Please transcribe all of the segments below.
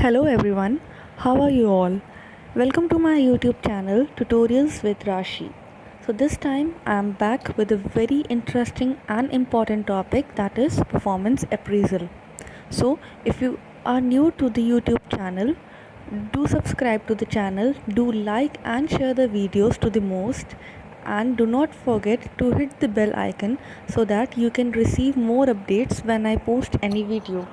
Hello everyone, how are you all? Welcome to my YouTube channel Tutorials with Rashi. So this time I am back with a very interesting and important topic, that is performance appraisal. So if you are new to the YouTube channel, do subscribe to the channel, do like and share the videos to the most, and do not forget to hit the bell icon so that you can receive more updates when I post any video.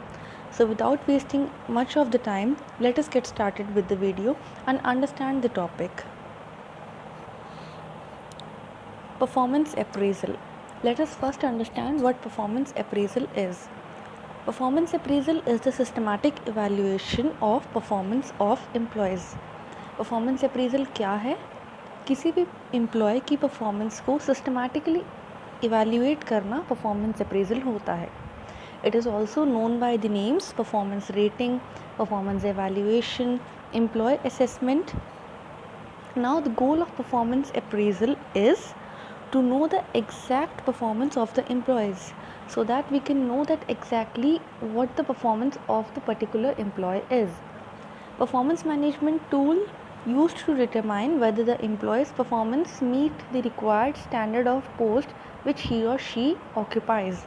So without wasting much of the time, let us get started with the video and understand the topic. Performance appraisal. Let us first understand what performance appraisal is. Performance appraisal is the systematic evaluation of performance of employees. Performance appraisal क्या है? किसी भी employ की performance को systematically evaluate करना performance appraisal होता है. It is also known by the names performance rating, performance evaluation, employee assessment. Now the goal of performance appraisal is to know the exact performance of the employees so that we can know that exactly what the performance of the particular employee is. Performance management tool used to determine whether the employee's performance meet the required standard of post which he or she occupies.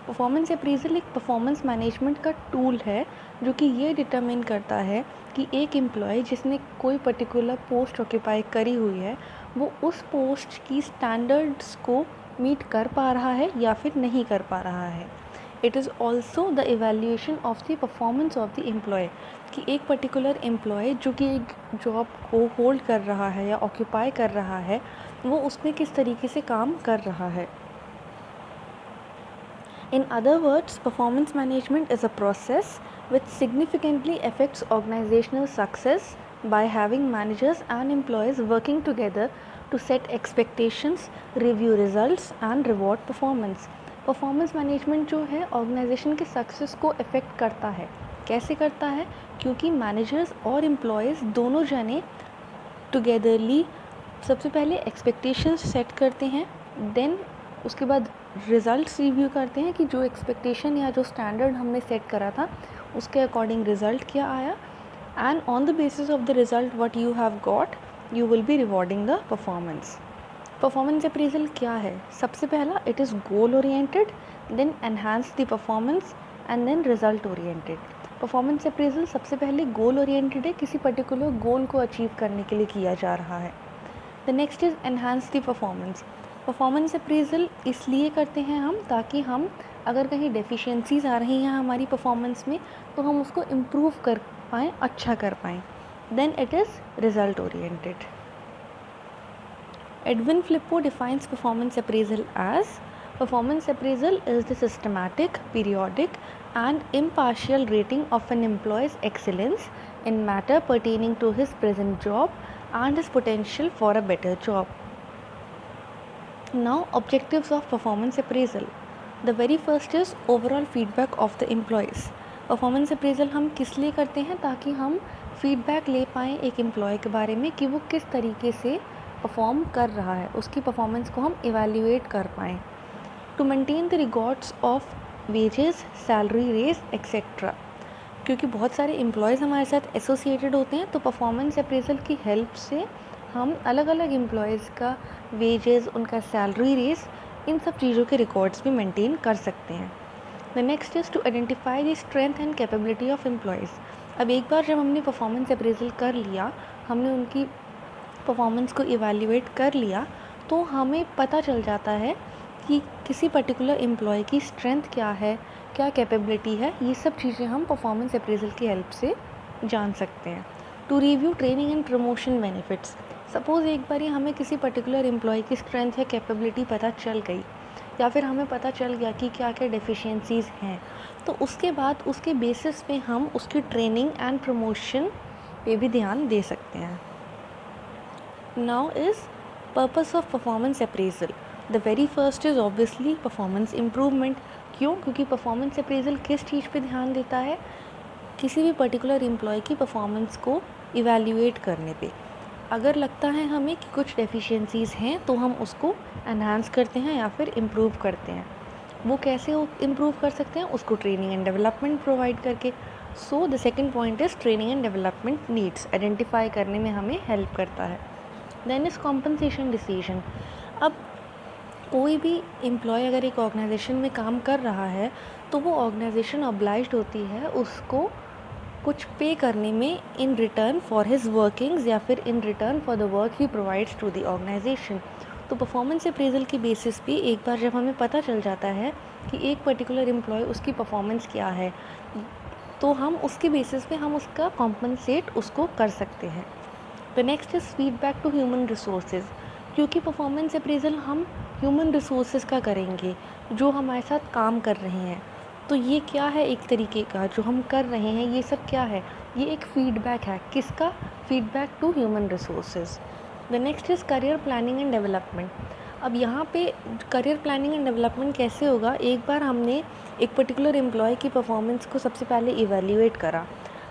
Performance appraisal एक performance management का tool है जो कि ये determine करता है कि एक एम्प्लॉय जिसने कोई पर्टिकुलर पोस्ट ऑक्यूपाई करी हुई है वो उस पोस्ट की स्टैंडर्ड्स को मीट कर पा रहा है या फिर नहीं कर पा रहा है. It is also the evaluation of the performance of the employee कि एक पर्टिकुलर एम्प्लॉय जो कि एक जॉब को होल्ड कर रहा है या ऑक्यूपाई कर रहा है वो उसमें किस तरीके से काम कर रहा है. In other words, performance management is a process which significantly affects organizational success by having managers and employees working together to set expectations, review results and reward performance. Performance management जो है organization के success को affect करता है. कैसे करता है? क्योंकि managers और employees दोनों जने togetherly सबसे पहले expectations set करते हैं, then उसके बाद रिज़ल्ट्स रिव्यू करते हैं कि जो एक्सपेक्टेशन या जो स्टैंडर्ड हमने सेट करा था उसके अकॉर्डिंग रिज़ल्ट क्या आया, and on the basis of the result what you have got you will be rewarding the performance. Performance appraisal क्या है? सबसे पहला it is goal oriented, then enhance the performance and then result oriented. Performance appraisal सबसे पहले goal oriented है, किसी particular goal को achieve करने के लिए किया जा रहा है. The next is enhance the performance. Performance appraisal इसलिए करते हैं हम ताकि हम अगर कहीं डेफिशिएंसीज आ रही हैं हमारी परफॉर्मेंस में तो हम उसको इम्प्रूव कर पाएँ, अच्छा कर पाएँ. Then it is result oriented. Edwin Flippo defines performance appraisal as performance appraisal is the systematic, periodic and impartial rating of an employee's excellence in matter pertaining to his present job and his potential for a better job. Now objectives of performance appraisal. The very first is overall feedback of the employees. Performance appraisal हम किस लिए करते हैं? ताकि हम feedback ले पाएँ एक एम्प्लॉय के बारे में कि वो किस तरीके से परफॉर्म कर रहा है, उसकी परफॉर्मेंस को हम इवैल्यूएट कर पाएँ. To maintain the records of wages, salary rates etcetera. क्योंकि बहुत सारे एम्प्लॉयज़ हमारे साथ एसोसिएटेड होते हैं तो परफॉर्मेंस अप्रेजल की हेल्प से हम अलग अलग एम्प्लॉयज़ का वेजेस, उनका सैलरी रेस, इन सब चीज़ों के रिकॉर्ड्स भी मेंटेन कर सकते हैं. The next is to identify the strength and capability of employees. अब एक बार जब हमने परफॉर्मेंस अप्रेजल कर लिया, हमने उनकी परफॉर्मेंस को इवैल्यूएट कर लिया तो हमें पता चल जाता है कि किसी पर्टिकुलर एम्प्लॉय की स्ट्रेंथ क्या है, क्या कैपेबिलिटी है. ये सब चीज़ें हम परफॉर्मेंस अप्रेजल की हेल्प से जान सकते हैं. To review training and promotion benefits. Suppose एक बार हमें किसी पर्टिकुलर एम्प्लॉय की स्ट्रेंथ या कैपेबिलिटी पता चल गई या फिर हमें पता चल गया कि क्या क्या डेफिशिएंसीज़ हैं, तो उसके बाद उसके बेसिस पे हम उसकी ट्रेनिंग एंड प्रमोशन पे भी ध्यान दे सकते हैं. Now is purpose of performance appraisal. The very first is obviously performance improvement. क्यों? क्योंकि परफॉर्मेंस अप्रेजल किस चीज़ पे ध्यान देता है? किसी भी पर्टिकुलर एम्प्लॉय की परफॉर्मेंस को इवैल्यूएट करने पे. अगर लगता है हमें कि कुछ डेफिशिएंसीज़ हैं तो हम उसको एनहांस करते हैं या फिर इम्प्रूव करते हैं. वो कैसे इम्प्रूव कर सकते हैं? उसको ट्रेनिंग एंड डेवलपमेंट प्रोवाइड करके. So the second point is training and development needs, identify करने में हमें हेल्प करता है। Then is compensation decision. अब कोई भी एम्प्लॉय अगर एक ऑर्गेनाइजेशन में काम कर रहा है तो वो ऑर्गेनाइजेशन ऑब्लाइज्ड होती है उसको कुछ पे करने में in return for his workings या फिर in return for the work he provides to the organisation. तो परफॉर्मेंस अप्रेजल की बेसिस पे एक बार जब हमें पता चल जाता है कि एक पर्टिकुलर एम्प्लॉय उसकी परफॉर्मेंस क्या है तो हम उसके बेसिस पे हम उसका कॉम्पनसेट उसको कर सकते हैं। The next is feedback to human resources, क्योंकि परफॉर्मेंस अप्रेजल हम ह्यूमन रिसोर्सेज का करेंगे जो हमारे साथ काम कर रहे हैं। तो ये क्या है, एक तरीके का जो हम कर रहे हैं ये सब क्या है, ये एक फीडबैक है। किसका? Feedback to human resources. The next is career planning and development. अब यहाँ पे करियर प्लानिंग एंड डेवलपमेंट कैसे होगा, एक बार हमने एक पर्टिकुलर एम्प्लॉय की परफॉर्मेंस को सबसे पहले इवेल्यूएट करा,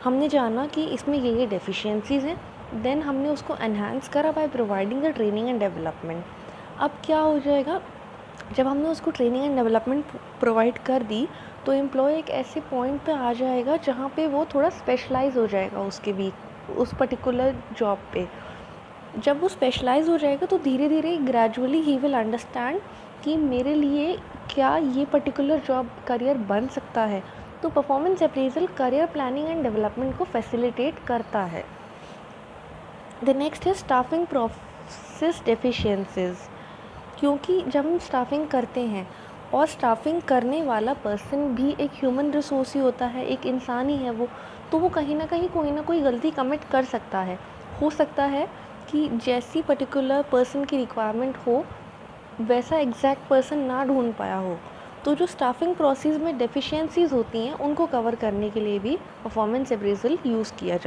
हमने जाना कि इसमें ये डेफिशिएंसीज़ हैं, देन हमने उसको एनहांस करा by providing the training and development. अब क्या हो जाएगा, जब हमने उसको ट्रेनिंग एंड डेवलपमेंट प्रोवाइड कर दी तो एम्प्लॉय एक ऐसे पॉइंट पे आ जाएगा जहाँ पे वो थोड़ा स्पेशलाइज हो जाएगा उसके भी उस पर्टिकुलर जॉब पे। जब वो स्पेशलाइज हो जाएगा तो धीरे धीरे ग्रेजुअली ही विल अंडरस्टैंड कि मेरे लिए क्या ये पर्टिकुलर जॉब करियर बन सकता है। तो performance appraisal career planning and development को फैसिलिटेट करता है। द नेक्स्ट है स्टाफिंग प्रोसेस डेफिशिएंसीज, क्योंकि जब हम स्टाफिंग करते हैं और स्टाफिंग करने वाला पर्सन भी एक ह्यूमन रिसोर्स ही होता है, एक इंसान ही है वो, तो वो कहीं ना कहीं कोई ना कोई गलती कमिट कर सकता है। हो सकता है कि जैसी पर्टिकुलर पर्सन की रिक्वायरमेंट हो वैसा एग्जैक्ट पर्सन ना ढूंढ पाया हो। तो जो स्टाफिंग प्रोसेस में डेफिशिएंसीज होती हैं उनको कवर करने के लिए भी परफॉर्मेंस अप्रेजल यूज़ किया जाता है।